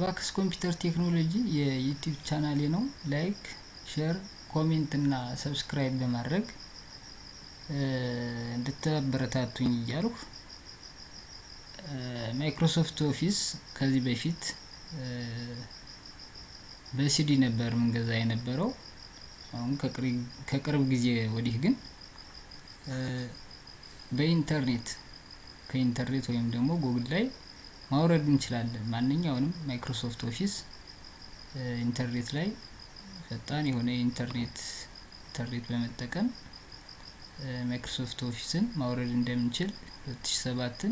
አባክስ ኮምፒውተር ቴክኖሎጂ የዩቲዩብ ቻናሌ ነው። ላይክ፣ ሼር፣ ኮሜንት እና ሰብስክራይብ በማድረግ እንድታበረታቱኝ እያልኩ ማይክሮሶፍት ኦፊስ ከዚህ በፊት በሲዲ ነበር ምንገዛ የነበረው። አሁን ከቅርብ ጊዜ ወዲህ ግን ከኢንተርኔት ወይም ደግሞ ጉግል ላይ ማውረድ እንችላለን። ማንኛውንም ማይክሮሶፍት ኦፊስ ኢንተርኔት ላይ ፈጣን የሆነ ኢንተርኔት በመጠቀም ማይክሮሶፍት ኦፊስን ማውረድ እንደምንችል 2007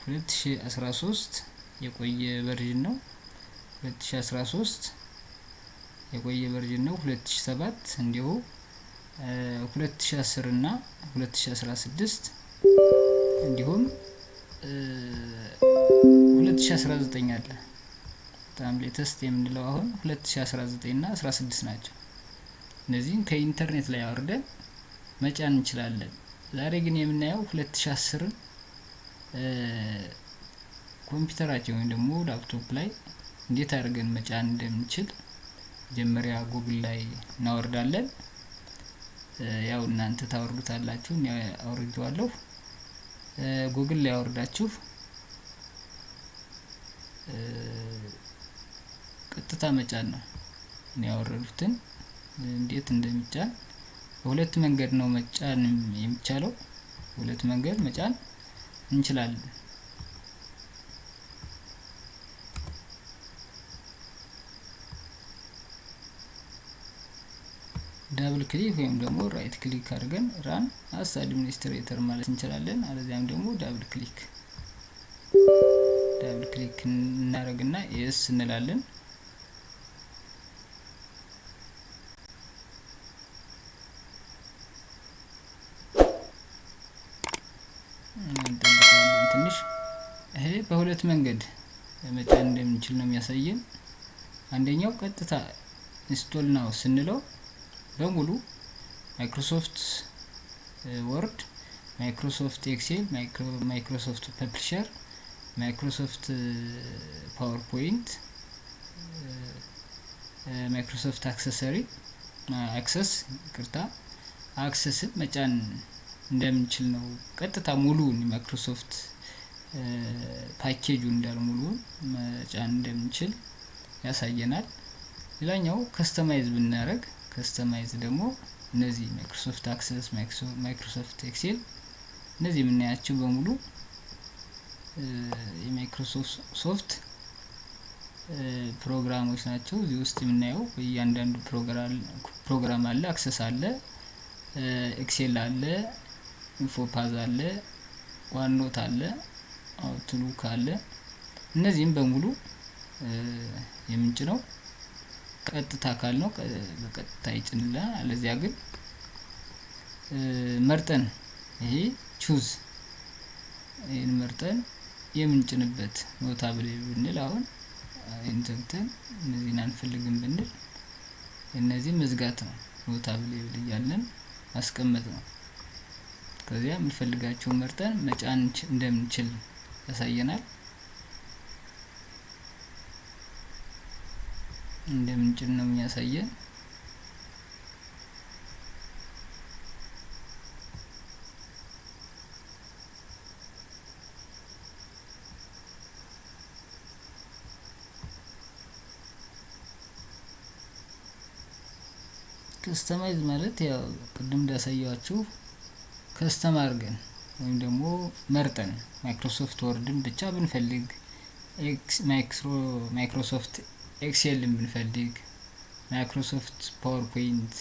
2013 የቆየ ቨርዥን ነው። 2013 የቆየ ቨርዥን ነው። 2007 እንዲሁ 2010 እና 2016 እንዲሁም 2019 አለ። በጣም ሌተስት የምንለው አሁን 2019 እና 16 ናቸው። እነዚህን ከኢንተርኔት ላይ አውርደን መጫን እንችላለን። ዛሬ ግን የምናየው 2010 ኮምፒውተራችን ወይም ደግሞ ላፕቶፕ ላይ እንዴት አድርገን መጫን እንደምንችል መጀመሪያ ጉግል ላይ እናወርዳለን። ያው እናንተ ታወርዱታላችሁ፣ እኔ አውርጄዋለሁ። ጉግል ላይ አወርዳችሁ ቀጥታ መጫን ነው። እኔ ያወረዱትን እንዴት እንደሚጫን በሁለት መንገድ ነው መጫን የሚቻለው። በሁለት መንገድ መጫን እንችላለን። ዳብል ክሊክ ወይም ደግሞ ራይት ክሊክ አድርገን ራን አስ አድሚኒስትሬተር ማለት እንችላለን። አለዚያም ደግሞ ዳብል ክሊክ እናደርግና ኤስ እንላለን። ትንሽ ይሄ በሁለት መንገድ መጫን እንደምንችል ነው የሚያሳየን። አንደኛው ቀጥታ ኢንስቶል ናው ስንለው በሙሉ ማይክሮሶፍት ወርድ፣ ማይክሮሶፍት ኤክሴል፣ ማይክሮሶፍት ፐብሊሸር፣ ማይክሮሶፍት ፓወርፖይንት፣ ማይክሮሶፍት አክሰስ መጫን እንደምንችል ነው። ቀጥታ ሙሉውን ማይክሮሶፍት ፓኬጁን እንዳለ ሙሉውን መጫን እንደምንችል ያሳየናል። ሌላኛው ከስተማይዝ ብናደርግ ደግሞ እነዚህ ማይክሮሶፍት አክሰስ፣ ማይክሮሶፍት ኤክሴል እነዚህ የምናያቸው በሙሉ የማይክሮሶፍት ፕሮግራሞች ናቸው። እዚህ ውስጥ የምናየው እያንዳንዱ ፕሮግራም አለ። አክሰስ አለ፣ ኤክሴል አለ፣ ኢንፎፓዝ አለ፣ ዋንኖት አለ፣ አውትሉክ አለ። እነዚህም በሙሉ የምንጭነው ቀጥታ ካልነው በቀጥታ ይጭንልናል። አለዚያ ግን መርጠን ይሄ ቹዝ ይሄን መርጠን የምንጭንበት ኖታብል ብንል አሁን እንትን እነዚህን አንፈልግም ብንል እነዚህ መዝጋት ነው። ኖታብል እያለን ማስቀመጥ ነው። ከዚያ የምንፈልጋቸው መርጠን መጫን እንደምንችል ያሳየናል። እንደምንጭን ነው የሚያሳየን። ከስተማይዝ ማለት ያው ቅድም እንዳሳያችሁ ከስተም አድርገን ወይም ደግሞ መርጠን ማይክሮሶፍት ወርድን ብቻ ብንፈልግ፣ ማይክሮሶፍት ኤክሴልን ብንፈልግ፣ ማይክሮሶፍት ፓወርፖይንት፣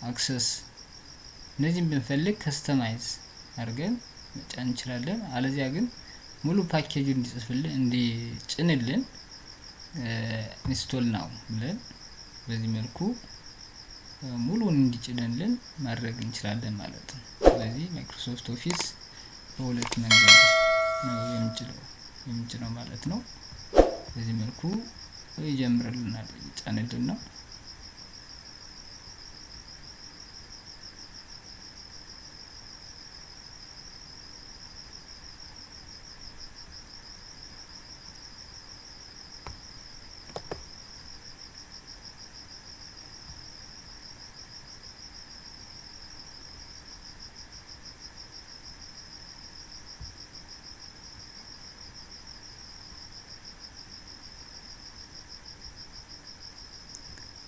አክሰስ እነዚህን ብንፈልግ ከስተማይዝ አድርገን መጫን እንችላለን። አለዚያ ግን ሙሉ ፓኬጅ እንዲጭንልን ኢንስቶል ናው ብለን በዚህ መልኩ ሙሉን እንዲጭንልን ማድረግ እንችላለን ማለት ነው። ስለዚህ ማይክሮሶፍት ኦፊስ በሁለት መንገድ ነው የምንጭነው ማለት ነው። በዚህ መልኩ ይጀምርልናል፣ ይጫንልን ነው።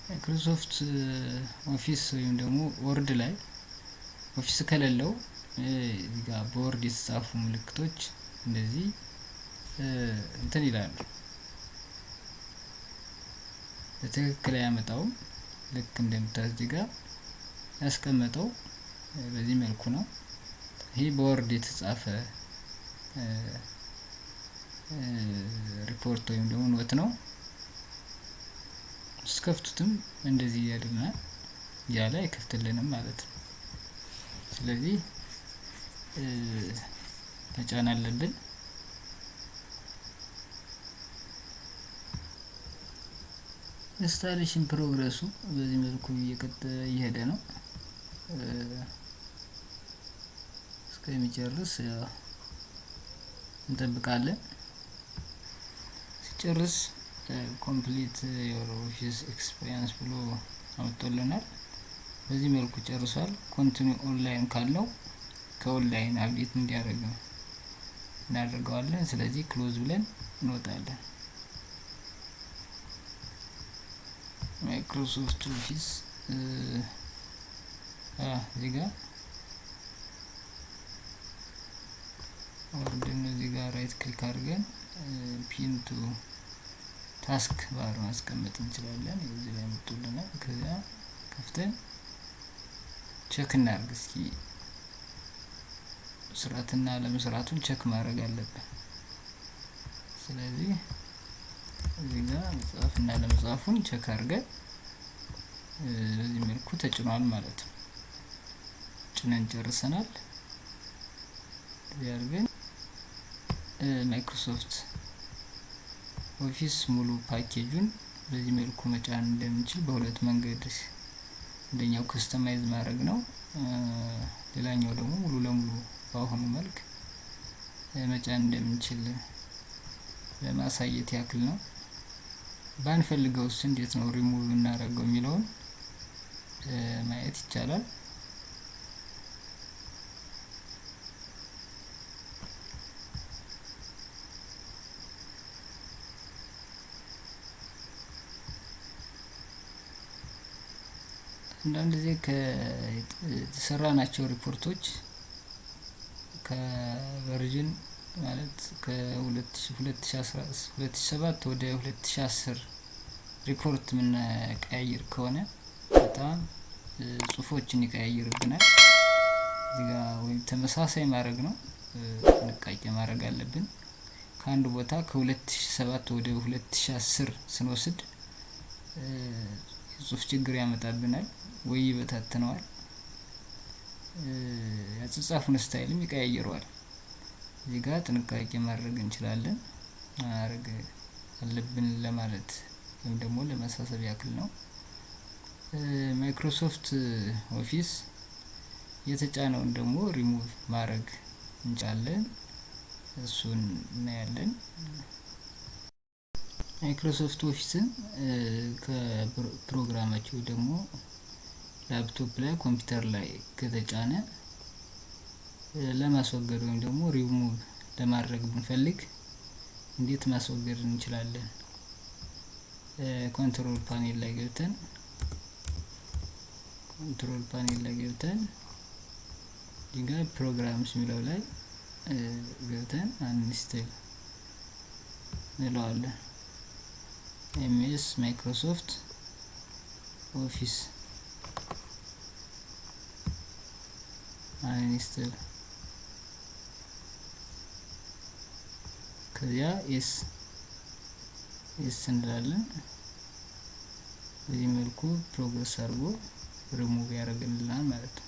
ማይክሮሶፍት ኦፊስ ወይም ደግሞ ወርድ ላይ ኦፊስ ከሌለው እዚህ ጋር በወርድ የተጻፉ ምልክቶች እንደዚህ እንትን ይላሉ። በትክክል ያመጣው ልክ እንደምታዩት እዚህ ጋር ያስቀመጠው በዚህ መልኩ ነው። ይሄ በወርድ የተጻፈ ሪፖርት ወይም ደግሞ ኖት ነው። ስከፍቱትም እንደዚህ ያድርናል ያለ አይከፍትልንም ማለት ነው። ስለዚህ መጫን አለብን። ኢንስታሌሽን ፕሮግረሱ በዚህ መልኩ እየሄደ ነው። እስከሚጨርስ እንጠብቃለን። ሲጨርስ ኮምፕሊት ዮር ኦፊስ ኤክስፒሪየንስ ብሎ አውጥቶልናል። በዚህ መልኩ ጨርሷል። ኮንቲኒው ኦንላይን ካለው ከኦንላይን አፕዴት እንዲያደርግ እናደርገዋለን። ስለዚህ ክሎዝ ብለን እንወጣለን። ማይክሮሶፍት ኦፊስ እዚህ ጋር ወርድን እዚህ ጋር ራይት ክሊክ አድርገን ፒን ቱ ታስክ ባር ማስቀመጥ እንችላለን። እዚህ ላይ መጥቶልናል። ከዛ ከፍተን ቼክ እናድርግ እስኪ ስራትና ለመስራቱን ቼክ ማድረግ አለብን። ስለዚህ እዚህ ጋር መጻፍና ለመጻፉን ቼክ አድርገን በዚህ መልኩ ተጭኗል ማለት ነው። ጭነን ጨርሰናል። ያርገን ማይክሮሶፍት ኦፊስ ሙሉ ፓኬጁን በዚህ መልኩ መጫን እንደምንችል በሁለት መንገድ፣ አንደኛው ከስተማይዝ ማድረግ ነው። ሌላኛው ደግሞ ሙሉ ለሙሉ በአሁኑ መልክ መጫን እንደምንችል ለማሳየት ያክል ነው። ባንፈልገውስ እንዴት ነው ሪሙቭ እናደርገው የሚለውን ማየት ይቻላል። አንዳንድ ጊዜ ከሰራናቸው ሪፖርቶች ከቨርዥን ማለት ከ2007 ወደ 2010 ሪፖርት የምንቀያይር ከሆነ በጣም ጽሁፎችን ይቀያይርብናል። እዚህ ጋር ወይም ተመሳሳይ ማድረግ ነው፣ ጥንቃቄ ማድረግ አለብን። ከአንድ ቦታ ከ2007 ወደ 2010 ስንወስድ የጽሁፍ ችግር ያመጣብናል ወይ ይበታትነዋል፣ ያጻጻፉን ስታይልም ይቀያይረዋል። እዚህ ጋር ጥንቃቄ ማድረግ እንችላለን፣ ማድረግ አለብን ለማለት ወይም ደግሞ ለማሳሰብ ያክል ነው። ማይክሮሶፍት ኦፊስ የተጫነውን ደግሞ ሪሙቭ ማድረግ እንችላለን። እሱን እናያለን። ማይክሮሶፍት ኦፊስን ከፕሮግራማችሁ ደግሞ ላፕቶፕ ላይ ኮምፒውተር ላይ ከተጫነ ለማስወገድ ወይም ደግሞ ሪሙቭ ለማድረግ ብንፈልግ እንዴት ማስወገድ እንችላለን? ኮንትሮል ፓኔል ላይ ገብተን ዲጋ ፕሮግራምስ የሚለው ላይ ገብተን አንስቴል እንለዋለን። ኤምኤስ ማይክሮሶፍት ኦፊስ አንስቴል ከዚያ ኤስ እንላለን። በዚህ መልኩ ፕሮግረስ አድርጎ ሪሙቭ ያደርግልናል ማለት ነው።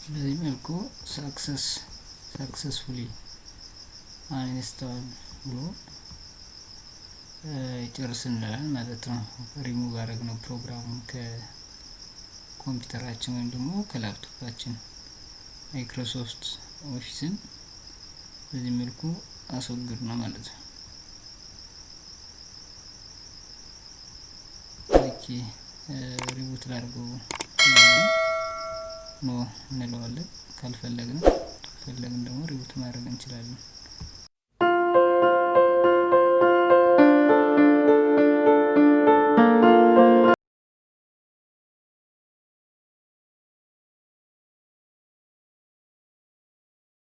በዚህ መልኩ ሰክሰስፉሊ አንኢንስታል ብሎ ይጨርስልናል ማለት ነው። ሪሙቭ አደረግነው ፕሮግራሙን ከኮምፒውተራችን ወይም ደግሞ ከላፕቶፓችን። ማይክሮሶፍት ኦፊስን በዚህ መልኩ አስወግድነው ማለት ነው። ኦኬ ሪቡት ላድርገው ነው እንለዋለን። ካልፈለግን ደግሞ ሪቡት ማድረግ እንችላለን።